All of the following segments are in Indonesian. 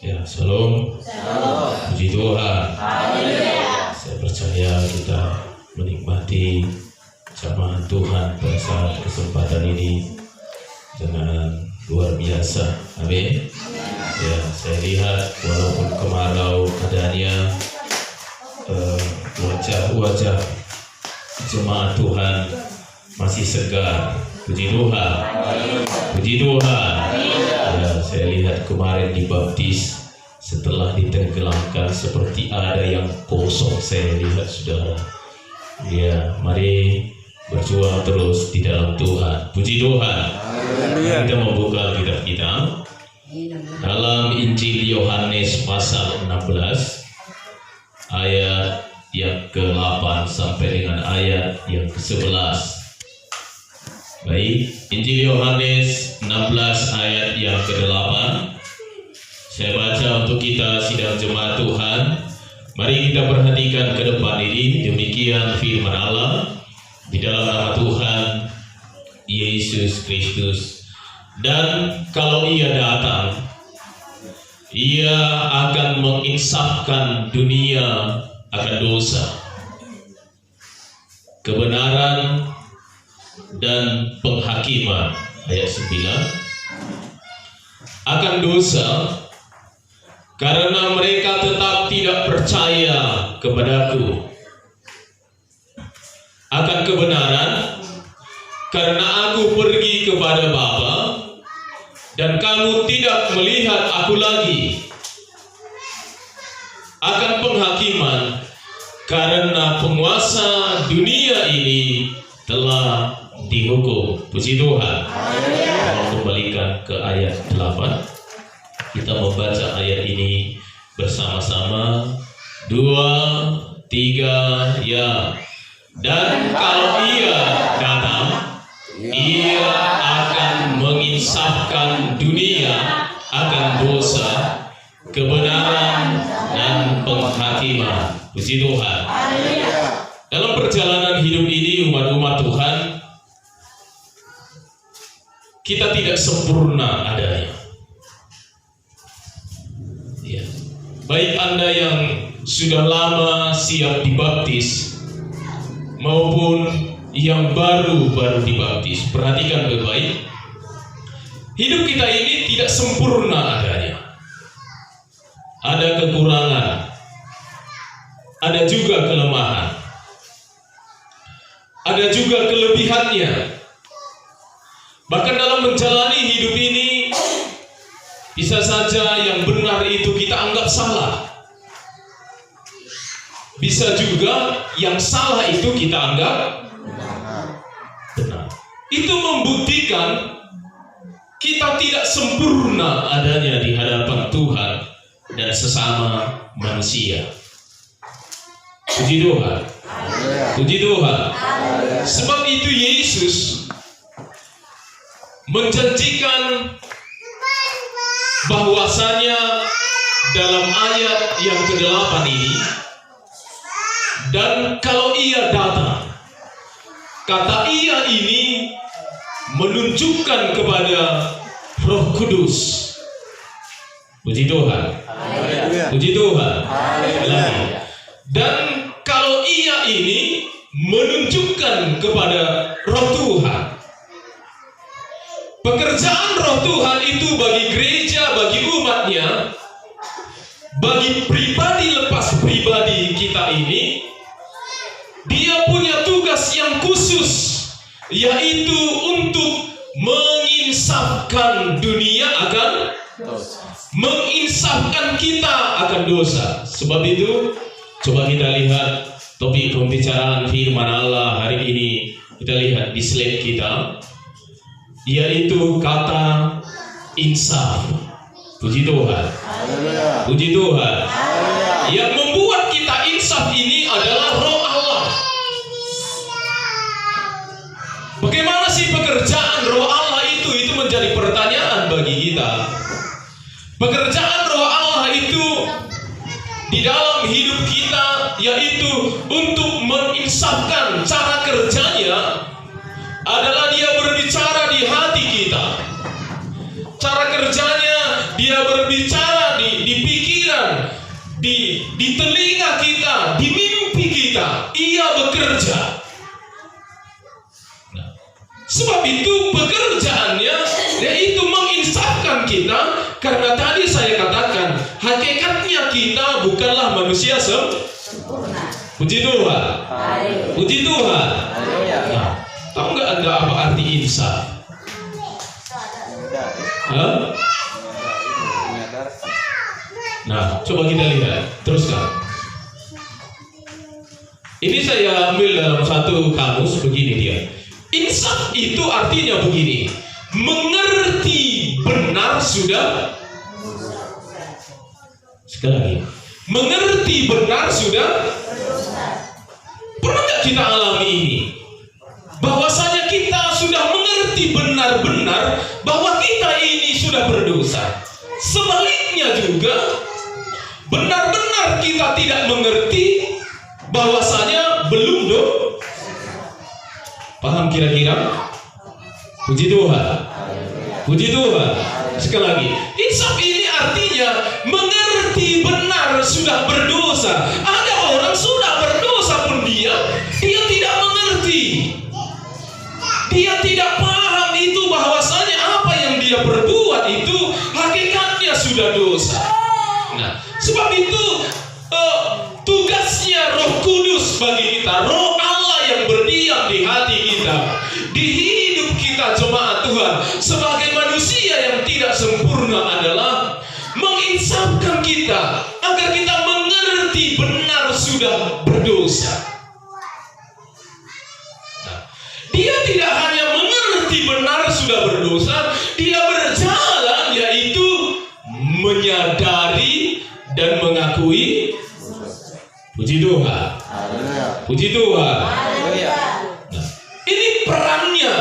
Ya, salam. Shalom. Puji Tuhan. Haleluya. Saya percaya kita menikmati firman Tuhan pada saat kesempatan ini dengan luar biasa. Amin. Ya, saya lihat walaupun kemarau adanya, wajah-wajah jemaat Tuhan masih segar. Puji Tuhan. Puji Tuhan. Ya, saya lihat kemarin dibaptis setelah ditenggelamkan seperti ada yang kosong. Saya lihat saudara. Ya, mari berjuang terus di dalam Tuhan. Puji Tuhan. Kita membuka kitab kita dalam Injil Yohanes pasal 16 ayat yang ke-8 sampai dengan ayat yang ke-11. Baik, Injil Yohanes 16 ayat yang ke-8. Saya baca untuk kita sidang jemaat Tuhan. Mari kita perhatikan ke depan ini. Demikian firman Allah di dalam nama Tuhan Yesus Kristus. Dan kalau Ia datang, Ia akan menginsafkan dunia akan dosa, kebenaran, dan penghakiman. Ayat 9. Akan dosa, karena mereka tetap tidak percaya kepadaku. Akan kebenaran, karena aku pergi kepada Bapa, dan kamu tidak melihat aku lagi. Akan penghakiman, karena penguasa dunia ini telah dihukum. Puji Tuhan. Kita kembalikan ke ayat 8. Kita membaca ayat ini bersama-sama. 2, 3, ya. Dan kalau Ia datang, Ia akan menginsafkan dunia akan dosa, kebenaran, dan penghakiman. Puji Tuhan. Dalam perjalanan hidup ini umat-umat Tuhan, kita tidak sempurna adanya. Ya. Baik Anda yang sudah lama siap dibaptis maupun yang baru dibaptis, perhatikan baik-baik. Hidup kita ini tidak sempurna adanya. Ada kekurangan, ada juga kelemahan, ada juga kelebihannya. Bahkan dalam menjalani hidup ini, bisa saja yang benar itu kita anggap salah. Bisa juga yang salah itu kita anggap benar. Itu membuktikan kita tidak sempurna adanya di hadapan Tuhan dan sesama manusia. Puji Tuhan. Puji Tuhan. Sebab itu Yesus menjanjikan bahwasanya dalam ayat yang ke-8 ini, dan kalau Ia datang, kata Ia ini menunjukkan kepada Roh Kudus. Puji Tuhan. Puji Tuhan. Dan kalau Ia ini menunjukkan kepada Roh Tuhan. Pekerjaan Roh Tuhan itu bagi gereja, bagi umatnya, bagi pribadi lepas pribadi kita ini, Dia punya tugas yang khusus, yaitu untuk menginsafkan dunia akan dosa, menginsafkan kita akan dosa. Sebab itu, coba kita lihat topik pembicaraan firman Allah hari ini. Kita lihat di slide kita, yaitu kata insaf. Puji Tuhan. Puji Tuhan. Yang membuat kita insaf ini adalah Roh Allah. Bagaimana sih pekerjaan Roh Allah itu? Itu menjadi pertanyaan bagi kita. Pekerjaan Roh Allah itu di dalam hidup kita, yaitu untuk menginsafkan. Cara kerjanya adalah Dia berbicara di hati kita. Cara kerjanya Dia berbicara di di telinga kita, di mimpi kita, ia bekerja. Nah, sebab itu pekerjaannya yaitu menginsafkan kita, karena tadi saya katakan hakikatnya kita bukanlah manusia sempurna. Puji Tuhan. Puji Tuhan. Nah, tahu nggak Anda apa arti insaf? Hah? Nah, coba kita lihat. Teruskan. Ini saya ambil dalam satu kamus begini dia. Insaf itu artinya begini: mengerti benar sudah. Sekali lagi. Mengerti benar sudah. Pernah nggak kita alami ini? Bahwasanya kita sudah mengerti benar-benar bahwa kita ini sudah berdosa. Sebaliknya juga, benar-benar kita tidak mengerti bahwasanya belum paham kira-kira? Puji Tuhan. Puji Tuhan. Sekali lagi, insaf ini artinya mengerti benar sudah berdosa. Ada orang sudah berdosa pun dia tidak mengerti. Dia tidak paham itu bahwasanya apa yang dia perbuat itu hakikatnya sudah dosa. Nah, sebab itu tugasnya Roh Kudus bagi kita, Roh Allah yang berdiam di hati kita, di hidup kita jemaat Tuhan sebagai manusia yang tidak sempurna adalah menginsafkan kita agar kita mengerti benar sudah berdosa. Dia tidak hanya mengerti benar sudah berdosa, dia berjalan yaitu menyadari dan mengakui. Puji Tuhan. Puji Tuhan. Nah, ini perannya.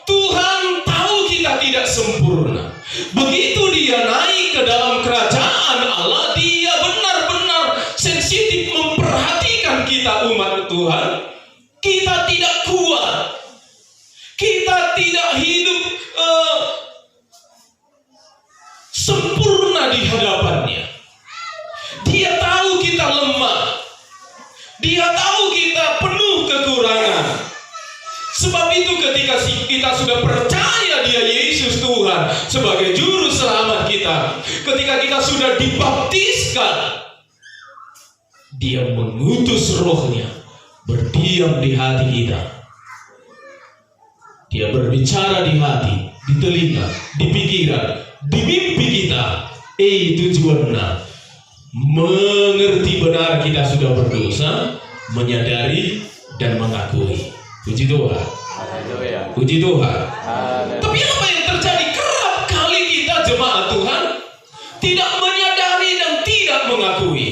Tuhan tahu kita tidak sempurna. Begitu dia naik ke dalam kerajaan Allah, dia benar-benar sensitif memperhatikan kita umat Tuhan. Kita tidak kuat, kita tidak hidup sempurna di hadapannya. Dia tahu kita lemah, dia tahu kita penuh kekurangan. Sebab itu ketika kita sudah percaya dia Yesus Tuhan sebagai juru selamat kita, ketika kita sudah dibaptiskan, dia mengutus rohnya berdiam di hati kita. Dia berbicara di hati, di telinga, di pikiran, di mimpi kita. Tujuannya mengerti benar kita sudah berdosa, menyadari dan mengakui. Puji Tuhan. Puji Tuhan. Tapi apa yang terjadi? Kerap kali kita jemaat Tuhan tidak menyadari dan tidak mengakui.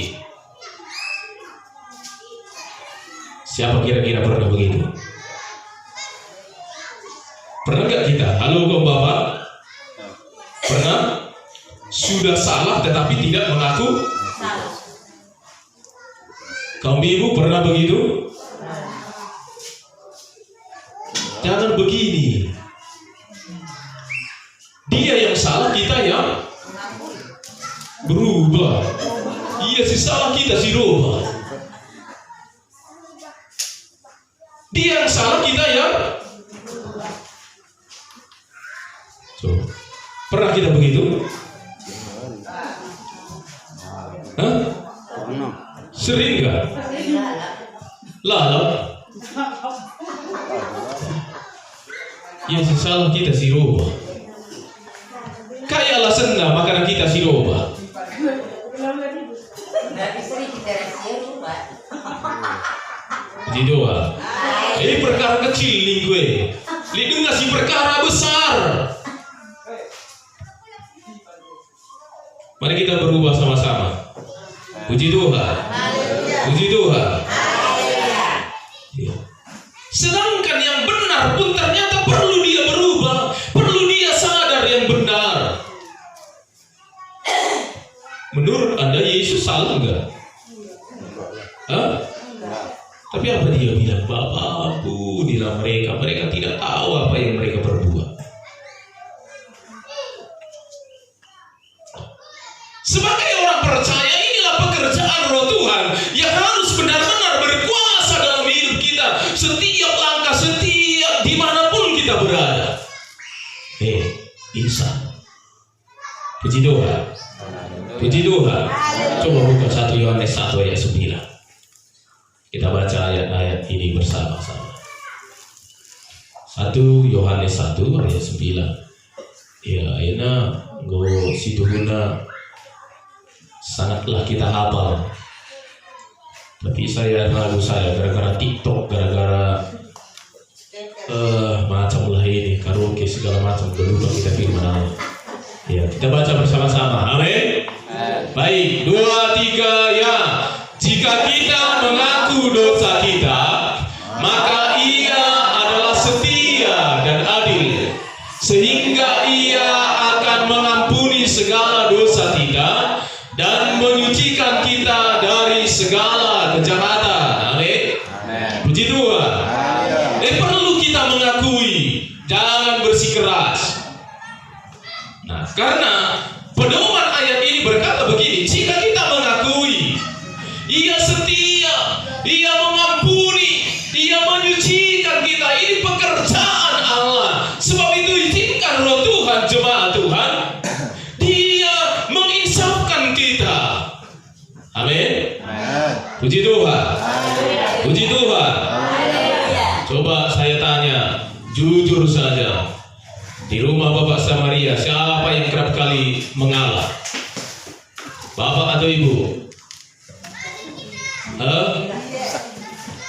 Siapa kira-kira pernah begitu? Pernah nggak kita? Halo kaum bapak? Pernah? Sudah salah tetapi tidak mengaku? Kaum ibu pernah begitu? Jangan begini. Dia yang salah, kita yang berubah. Iya si salah, kita si rubah. Dia yang salah, kita yang pernah kita begitu? Hah? Sering gak? Lalu ya si salah, kita si rubah. Kayalah senang makanan kita si rubah. Puji Tuhan. Ini perkara kecil nih gue. Lidu ngasih perkara besar. Mari kita berubah sama-sama. Puji Tuhan. Puji Tuhan. Sedangkan yang benar pun ternyata perlu dia berubah, perlu dia sadar yang benar. Menurut Anda Yesus salah enggak? Hah? Tapi apa dia bilang? Bapak ampunilah mereka, mereka tidak tahu apa yang mereka perbuat. Sebagai orang percaya, inilah pekerjaan Roh Tuhan yang harus benar-benar berkuasa dalam hidup kita. Setiap langkah, setiap dimanapun kita berada. Bisa. Puji Tuhan. Puji Tuhan. Coba buka 1 Yohanes 1 ayat 9. Kita baca ayat-ayat ini bersama-sama. 1 Yohanes 1 ayat 9. Ya, ayatnya go situ guna sangatlah kita hafal. Tapi saya ragu gara-gara TikTok, gara-gara macam lah ini karaoke segala macam, lupa kita firman Allah. Ya, kita baca bersama-sama. Amin. Baik, 2, 3 ya. Jika kita mengaku dosa kita, maka Ia adalah setia dan adil, sehingga Ia akan mengampuni segala dosa kita dan menyucikan kita dari segala kejahatan. Amin. Puji Tuhan. Perlu kita mengakui, jangan bersikeras. Nah, karena pedoman ayat ini berkata begini, jika kita mengakui Ia setia, Ia mengampuni, Ia menyucikan kita, ini pekerjaan Allah. Sebab itu izinkan Roh Tuhan, jemaat Tuhan, Dia menginsafkan kita. Amin. Puji Tuhan. Puji Tuhan. Coba saya tanya, jujur saja, di rumah Bapak Samaria, siapa yang kerap kali mengalah? Bapak atau Ibu?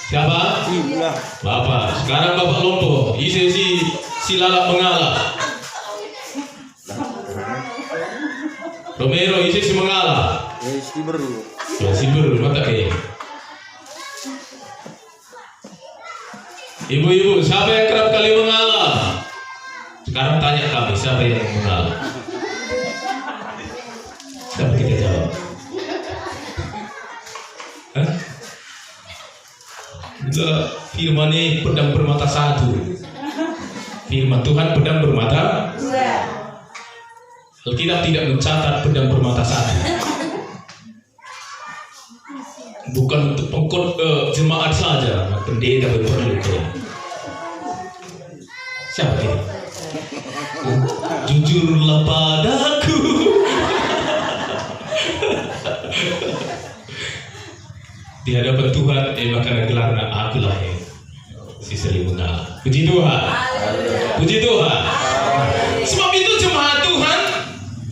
Siapa? Bapak. Sekarang Bapak lompo, isi si lalap mengalah. Romero isi si mengalah. Si beru. Ya si beru, mata kayak. Ibu-ibu, siapa yang kerap kali mengalah? Sekarang tanya kami, siapa yang mengalah? Siapa kita jawab? Firman ini pedang bermata satu. Firman Tuhan pedang bermata. Alkitab tidak mencatat pedang bermata satu. Bukan untuk jemaat saja, pendeta perlu. Siapa ini? Jujurlah padaku. Di hadapan Tuhan, maka gelarnya akulah yang si sering mengalah. Puji Tuhan. Puji Tuhan. Sebab itu jemaat Tuhan,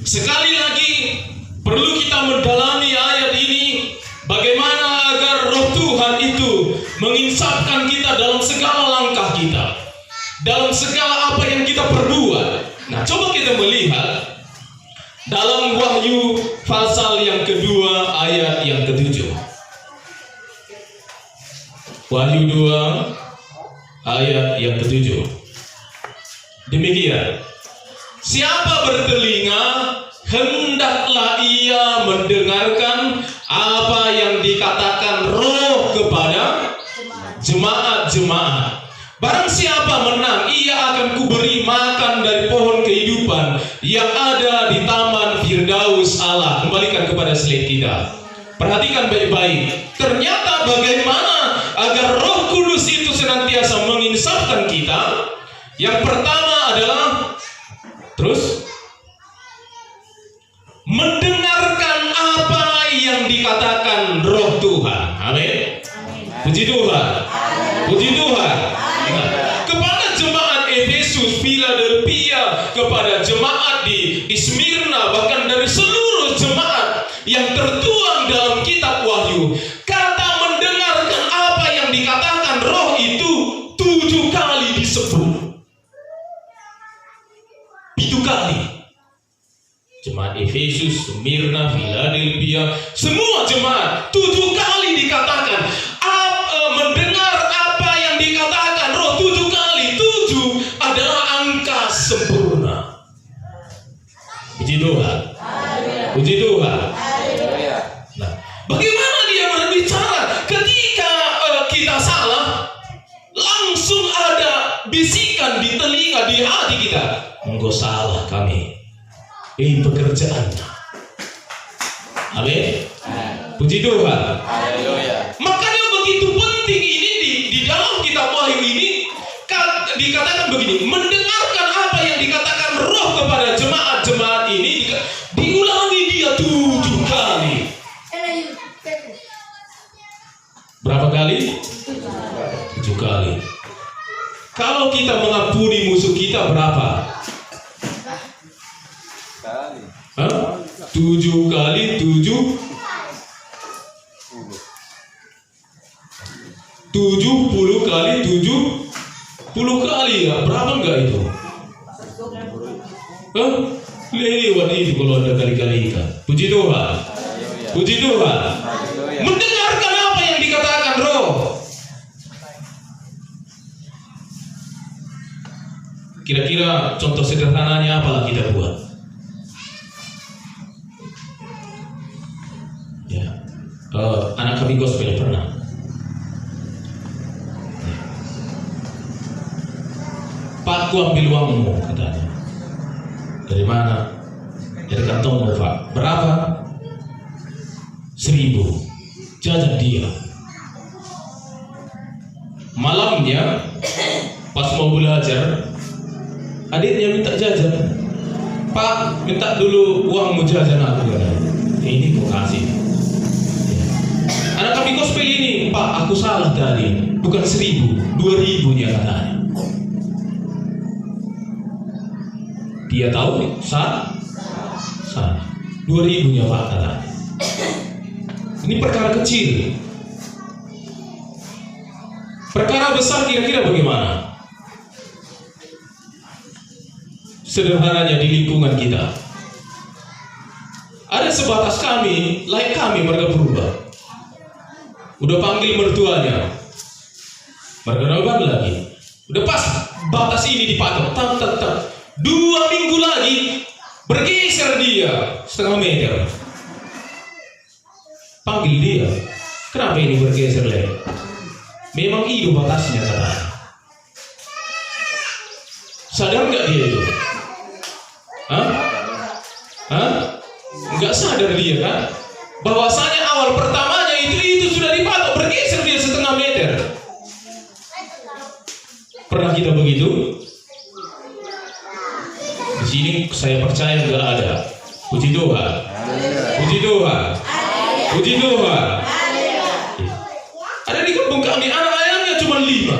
sekali lagi perlu kita mendalami ayat ini. Bagaimana agar Roh Tuhan itu menginsafkan kita dalam segala langkah kita, dalam segala apa yang kita perbuat. Nah, coba kita melihat dalam Wahyu pasal yang kedua ayat yang ke-7. Wahyu 2 ayat yang ke-7. Demikian, siapa bertelinga, hendaklah ia mendengarkan apa yang dikatakan Roh kepada jemaat-jemaat. Barang siapa menang, ia akan kuberi makan dari pohon kehidupan yang ada di taman Firdaus Allah. Kembalikan kepada slide kita. Perhatikan baik-baik. Ternyata bagaimana agar Roh Kudus itu senantiasa menginsafkan kita. Yang pertama adalah mendengarkan apa yang dikatakan Roh Tuhan. Amin. Puji Tuhan. Puji Tuhan. Nah, kepada jemaat Efesus, Philadelphia, kepada jemaat di Smyrna, bahkan dari seluruh jemaat yang tertuang dalam kitab Wahyu, kata mendengarkan apa yang dikatakan Roh itu 7 kali disebut. 7 kali. Jemaat Efesus, Smyrna, Philadelphia, semua jemaat 7 kali dikatakan mendengar apa yang dikatakan Roh 7 kali. 7 adalah angka sempurna. Puji Tuhan. Puji Tuhan. Nah, bagaimana dia berbicara ketika kita salah? Langsung ada bisikan di telinga, di hati kita. Engkau salah kami. Ini pekerjaannya. Amin. Puji Tuhan. Haleluya. Makanya begitu penting ini di dalam kitab Wahyu ini dikatakan begini, mendengarkan apa yang dikatakan Roh kepada jemaat-jemaat ini diulangi dia 7 kali. Berapa kali? 7 kali. Kalau kita mengampuni musuh kita berapa? Kali. 7 kali 7 70 kali 70 kali ya. Berapa enggak itu? Lewat itu kalau ada kali-kali kan. Puji Tuhan. Puji Tuhan. Mendengarkan apa yang dikatakan Roh. Kira-kira contoh sederhananya apalah kita buat? Ya, anak kami gospel pernah. Pak, aku ambil uangmu, katanya. Dari mana? Dari kantongmu, Pak. Berapa? 1.000. Jajan dia. Malamnya, pas mau belajar, adiknya minta jajan. Pak, minta dulu uangmu jajan aku. Ini kau kasih. Anak kami gospel ini, Pak, aku salah tadi. Bukan 1.000, 2.000 dia katanya. Dia tahu salah 2.000 nya Pak katanya. Ini perkara kecil. Perkara besar kira-kira bagaimana? Sederhananya di lingkungan kita ada sebatas kami, like kami warga Purba. Udah panggil mertuanya, mereka lagi. Udah pas batas ini dipatok, tak. 2 minggu lagi bergeser dia 0,5 meter. Panggil dia, kenapa ini bergeser lagi? Memang itu batasnya katanya. Sadar nggak dia itu? Nggak sadar dia kan? Bahwasanya awal pertamanya itu sudah dipatok, bergeser dia 0,5 meter. Pernah kita begitu? Di sini saya percaya nggak ada. Puji Tuhan. Puji Tuhan. Puji Tuhan. Ada di kampung kami anak ayamnya cuma 5.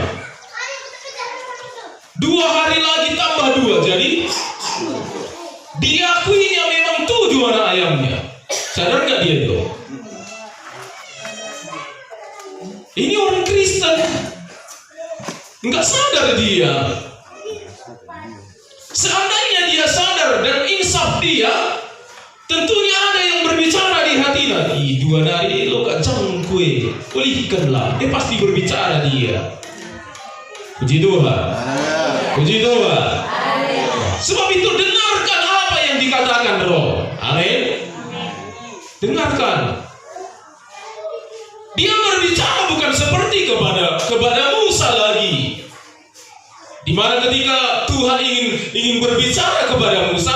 2 hari lagi tambah 2, jadi diakuinya memang 7 anak ayamnya. Sadar nggak dia itu? Ini orang Kristen, nggak sadar dia. Seandainya dia sadar dan insaf dia, tentunya ada yang berbicara di hatinya. 2 hari lo gak cangkue, pulihkanlah. Dia pasti berbicara dia. Puji Tuhan. Puji Tuhan. Sebab itu dengarkan apa yang dikatakan Roh. Amin. Dengarkan. Dia berbicara bukan seperti kepada Musa lagi. Di mana ketika Tuhan ingin berbicara kepada Musa,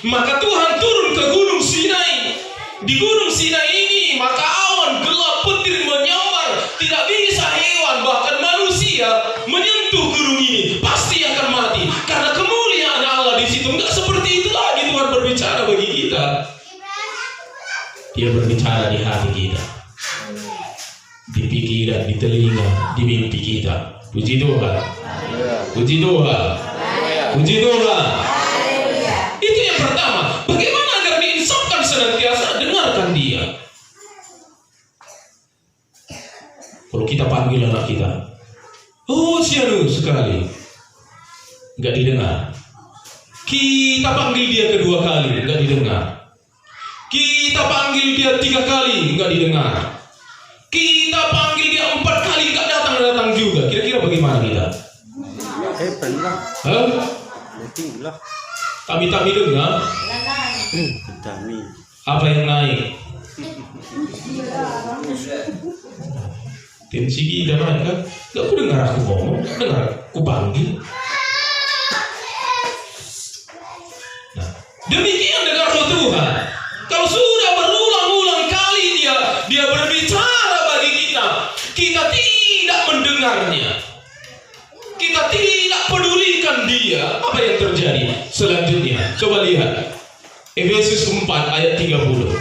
maka Tuhan turun ke Gunung Sinai. Di Gunung Sinai ini maka awan gelap petir menyambar, tidak bisa hewan bahkan manusia menyentuh gunung ini, pasti akan mati karena kemuliaan Allah di situ. Enggak seperti itu lagi Tuhan berbicara bagi kita. Dia berbicara di hati kita, di pikiran, di telinga, di mimpi kita. Puji Tuhan. Puji Tuhan. Puji Tuhan. Itu yang pertama. Bagaimana agar diinsafkan senantiasa? Dengarkan dia. Kalau kita panggil anak kita, oh sianu sekali, nggak didengar. Kita panggil dia kedua kali, nggak didengar. Kita panggil dia 3 kali, nggak didengar. Kita panggil dia 4 kali, nggak datang juga. Kira-kira bagaimana kita? Pernah. Lah. Kami dengar. Kami. Apa yang naik? Tensi kita naik kan? Gak aku dengar aku ngomong, dengar aku panggil. Nah, demikian dengan Roh Tuhan. Kalau sudah berulang-ulang kali dia berbicara bagi kita, kita tidak mendengarnya. Kita tidak pedulikan dia. Apa yang terjadi selanjutnya? Coba lihat Efesus 4 ayat 30.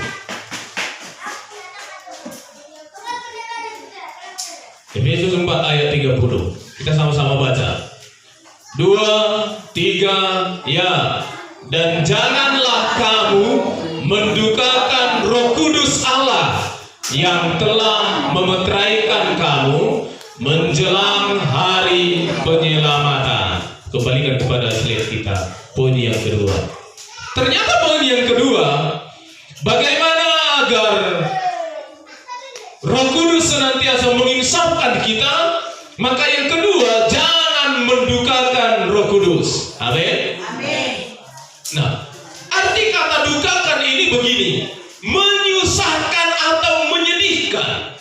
Efesus 4 ayat 30. Kita sama-sama baca. 2, 3, ya. Dan janganlah kamu mendukakan Roh Kudus Allah yang telah memeteraikan kamu menjelang hari penyelamatan. Kembalikan kepada slide kita. Poin yang kedua. Ternyata poin yang kedua, bagaimana agar Roh Kudus senantiasa menginsafkan kita. Maka yang kedua, jangan mendukakan Roh Kudus. Amin. Nah, arti kata dukakan ini begini, menyusahkan atau menyedihkan.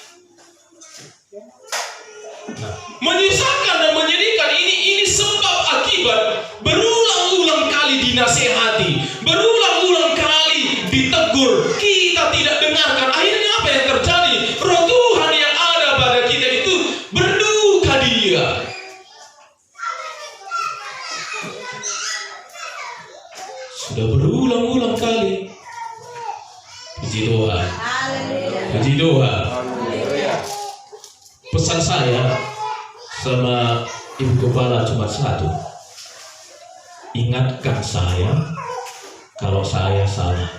Nah, menyusahkan dan menyedihkan ini sebab akibat berulang-ulang kali dinasehati, berulang-ulang kali ditegur, kita tidak dengarkan. Akhirnya apa yang terjadi? Roh Tuhan yang ada pada kita itu berduka dia. Sudah berulang-ulang kali. Puji Tuhan. Puji Tuhan. Pesan saya sama Ibu Kepala cuma satu. Ingatkan saya kalau saya salah.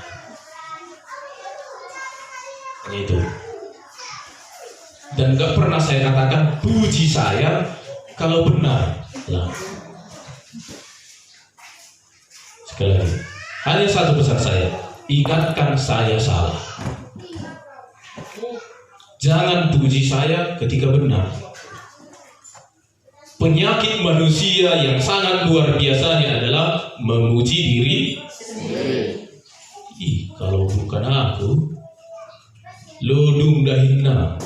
Itu. Dan gak pernah saya katakan puji saya kalau benar lah. Sekali lagi, hanya satu pesan saya, ingatkan saya salah. Jangan puji saya ketika benar. Penyakit manusia yang sangat luar biasanya adalah memuji diri sendiri. Kalau bukan aku, lodung dahina.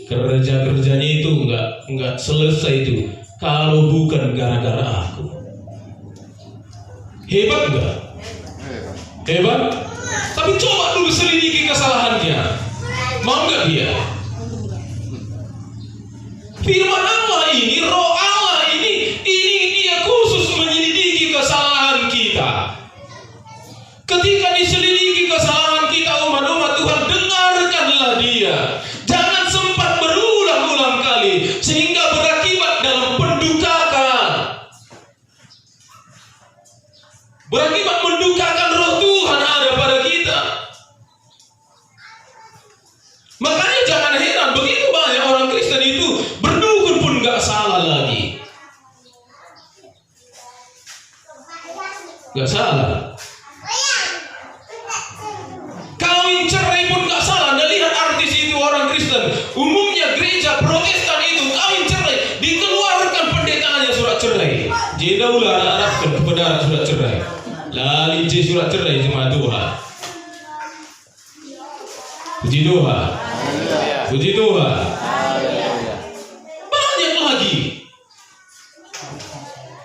Kerja-kerjanya itu enggak selesai itu kalau bukan gara-gara aku. Hebat enggak? Hebat? Tapi coba dulu selidiki kesalahannya. Mau enggak dia? Firman Allah ini, Roh Allah ini dia khusus menyelidiki kesalahan kita. Ketika diselidiki kesalahan kita umat-umat Tuhan, dengarkanlah dia. Jangan sempat berulang-ulang kali sehingga berakibat dalam pendukakan. Berakibat mendukakan Roh Tuhan ada pada kita. Makanya jangan heran begitu banyak orang Kristen itu berdukun pun gak salah lagi. Gak salah. Kawin cerai pun gak salah. Anda lihat artis itu orang Kristen. Umumnya gereja Protestan itu kawin cerai dikeluarkan pendetaannya surat cerai. Jeda ular Arabkan kepada surat cerai. Lali surat cerai jemaat Tuhan. Puji Tuhan. Puji Tuhan. Banyak lagi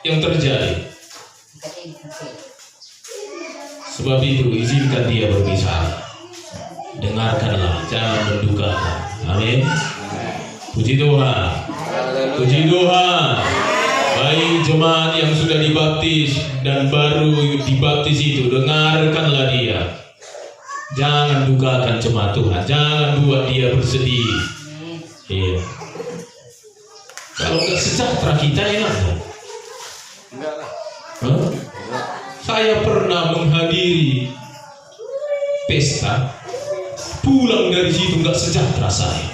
yang terjadi. Sebab itu izinkan dia berbicara. Dengarkanlah, jangan mendukakan. Amin. Puji Tuhan. Puji Tuhan. Baik jemaat yang sudah dibaptis dan baru dibaptis itu, dengarkanlah dia. Jangan dukakan jemaat Tuhan. Jangan buat dia bersedih. Iya. Kalau nggak sejahtera kita enak. Huh? Saya pernah menghadiri pesta, pulang dari situ nggak sejahtera saya.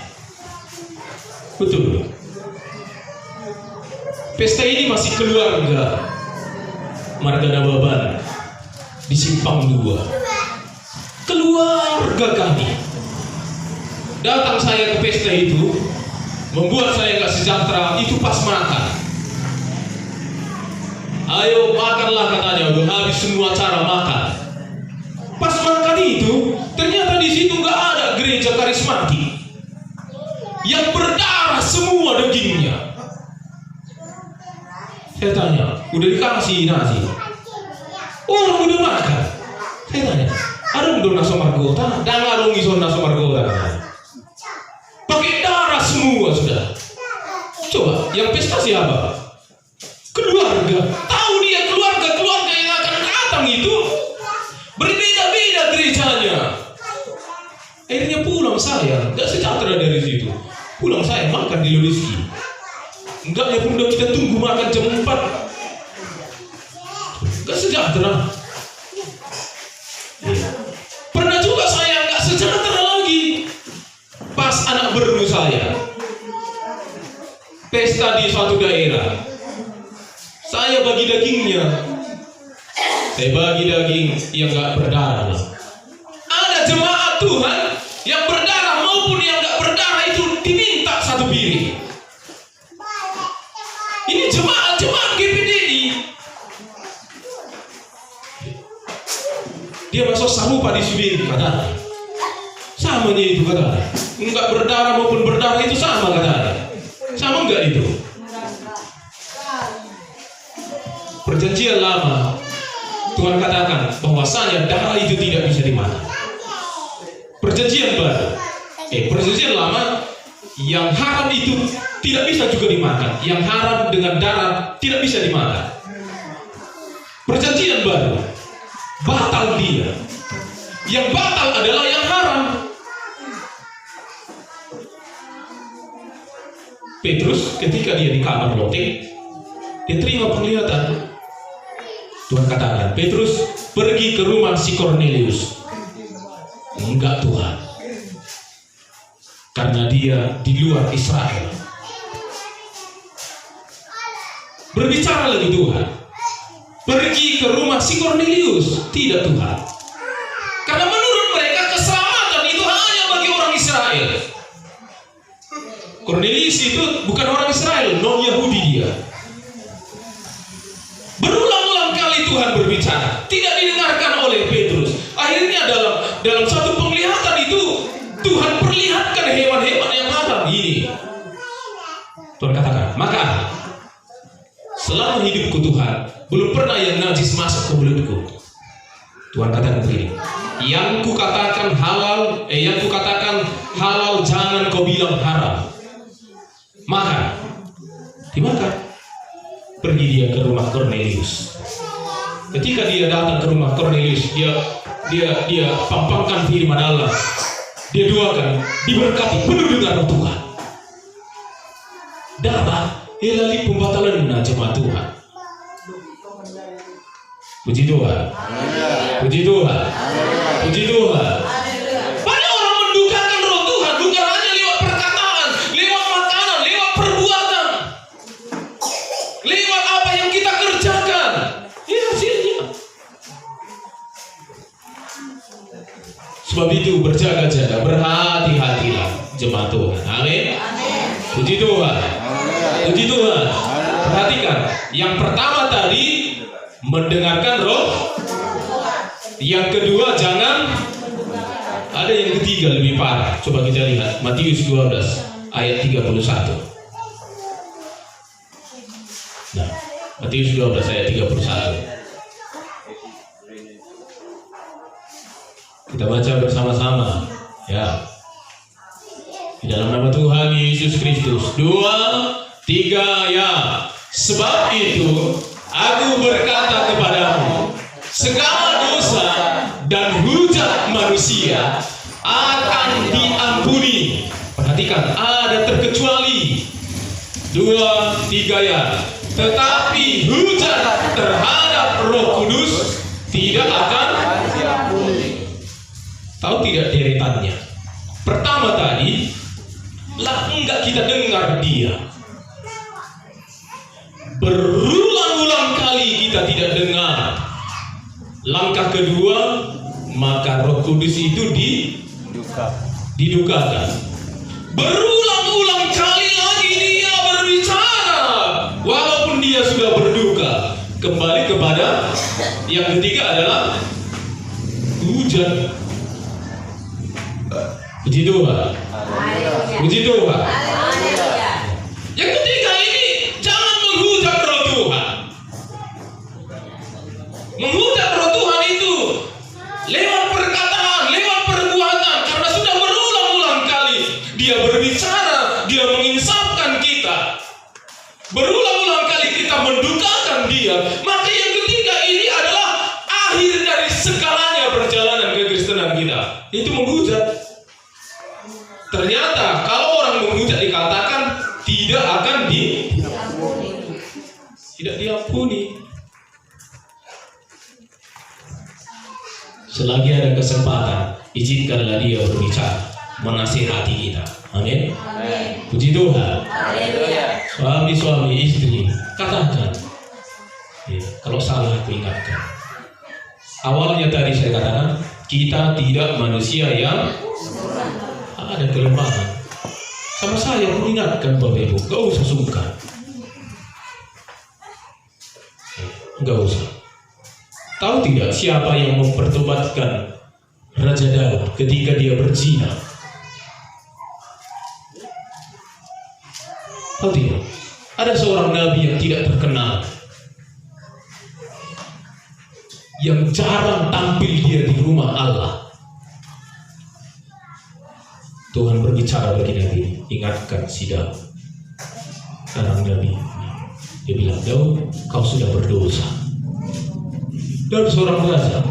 Betul. Pesta ini masih keluarga Marga Nababan di Simpang 2. Keluarga kami. Datang saya ke pesta itu, membuat saya nggak sejahtera. Itu pas makan. Ayo makanlah katanya, udah habis semua cara makan. Pas makan itu, ternyata di situ nggak ada gereja karismatik yang berdarah semua dagingnya. Saya tanya, udah dikasih nasi? Orang udah makan. Saya tanya, Arung dona somargota, dangarung isona somargota. Pakai darah semua sudah. Coba, yang pesta siapa? Keluarga. Tahu dia keluarga yang akan datang itu berbeda-beda gerejanya. Akhirnya pulang saya, nggak sejahtera dari situ. Pulang saya makan di Ludiski. Enggaknya pun udah kita tunggu makan jam 4. Nggak sejahtera. Pernah juga saya nggak sejahtera lagi. Pas anak baru saya pesta di suatu daerah, saya bagi dagingnya. Saya bagi daging yang nggak berdarah. Ada jemaat Tuhan yang berdarah maupun yang nggak berdarah itu diminta satu piring. Ini jemaat GPDI. Dia masuk sarupa di sini katanya. Samanya itu katanya. Enggak berdarah maupun berdarah itu sama katanya. Sama enggak itu? Perjanjian lama Tuhan katakan bahwasanya darah itu tidak bisa dimakan. Perjanjian baru, perjanjian lama yang haram itu tidak bisa juga dimakan. Yang haram dengan darah tidak bisa dimakan. Perjanjian baru batal dia. Yang batal adalah yang haram. Petrus ketika dia di kamar loteng, dia terima penglihatan. Tuhan katakan, Petrus pergi ke rumah si Cornelius. Enggak Tuhan, karena dia di luar Israel. Berbicara lagi Tuhan, pergi ke rumah si Cornelius. Tidak Tuhan, karena menurut mereka keselamatan itu hanya bagi orang Israel. Cornelius itu bukan orang Israel, non Yahudi dia. Berulang-ulang kali Tuhan berbicara, tidak didengarkan oleh Petrus. Akhirnya dalam satu penglihatan itu Tuhan perlihatkan hewan-hewan yang haram ini. Tuhan katakan, maka selama hidupku Tuhan, belum pernah yang najis masuk ke mulutku. Tuhan katakan begini, yang kukatakan halal jangan kau bilang haram. Maka dimakan. Pergi dia ke rumah Cornelius. Ketika dia datang ke rumah Cornelius, dia pampangkan firman Allah. Dia doakan, diberkati penuh dengan roh Tuhan. Dapat elali pembatalan jemaat Tuhan. Puji Tuhan. Puji Tuhan. Puji Tuhan. Banyak orang mendukakan roh Tuhan bukan hanya lewat perkataan, lewat makanan, lewat perbuatan, lewat apa yang kita kerjakan. Ini hasilnya. Sebab itu berjaga-jaga, berhati-hatilah jemaat Tuhan. Amin. Puji Tuhan. Puji Tuhan. Perhatikan, yang pertama tadi mendengarkan roh. Yang kedua jangan. Ada yang ketiga lebih parah. Coba kita lihat Matius 12 ayat 31. Nah, Matius 12 ayat 31. Kita baca bersama-sama ya. Di dalam nama Tuhan Yesus Kristus. 2, 3 ya. Sebab itu aku berkata kepadamu, segala dosa dan hujat manusia akan diampuni. Perhatikan, ada terkecuali. 2, 3 ya. Tetapi hujat terhadap Roh Kudus tidak akan diampuni. Tahu tidak deretannya? Pertama tadi, lah enggak kita dengar dia. Berulang-ulang kali kita tidak dengar. Langkah kedua, maka Roh Kudus itu didukakan. Berulang-ulang kali lagi dia berbicara, walaupun dia sudah berduka. Kembali kepada yang ketiga adalah hujan. Puji Tuhan. Puji Tuhan. Yang ketiga ini, jangan menghujat roh Tuhan. Menghujat roh Tuhan itu lewat perkataan segalanya perjalanan kekristenan kita itu menghujat. Ternyata kalau orang menghujat dikatakan tidak akan tidak diampuni. Selagi ada kesempatan, izinkanlah dia berbicara, menasihati kita. Amin. Puji Tuhan. Suami, istri, katakan. Kalau salah aku ingatkan. Awalnya tadi saya katakan kita tidak manusia yang ada kelemahan. Sama saya pun ingatkan Bapak Ibu, gak usah sungkan. Gak usah. Tahu tidak siapa yang mempertobatkan Raja Daud ketika dia berzina? Tahu tidak? Ada seorang nabi yang tidak terkenal, yang jarang tampil dia di rumah Allah. Tuhan berbicara bagi Nabi, ingatkan si Daud. Sekarang Nabi, dia bilang, Daud, kau sudah berdosa. Daud seorang raja.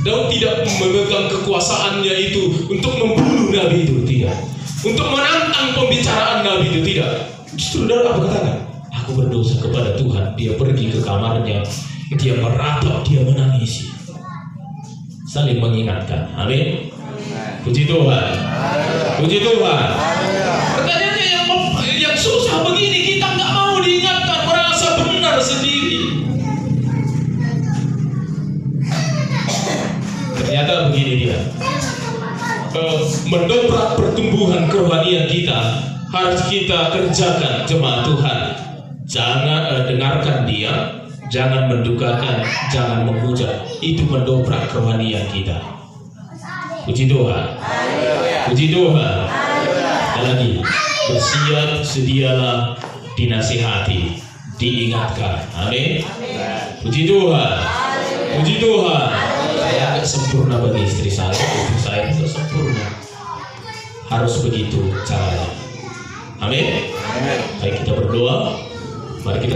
Daud tidak memegang kekuasaannya itu untuk membunuh Nabi itu, tidak. Untuk menantang pembicaraan Nabi itu, tidak. Justru Daud apa katakan? Aku berdosa kepada Tuhan. Dia pergi ke kamarnya, dia meratap, dia menangisi. Saling mengingatkan. Amin. Puji Tuhan. Puji Tuhan. Pertanyaannya yang susah begini, kita nggak mau diingatkan, merasa benar sendiri. Ternyata begini dia. Mendobrak pertumbuhan kerohanian kita harus kita kerjakan, jemaat Tuhan. Jangan dengarkan dia, jangan mendukakan, jangan menghujat. Itu mendobrak kerohanian kita. Puji Tuhan. Puji Tuhan. Dan lagi, bersiap sedialah dinasihati, diingatkan. Amin. Puji Tuhan. Puji Tuhan. Saya agak sempurna bagi istri saya itu sempurna. Harus begitu caranya. Amin. Baik, kita berdoa. Mari kita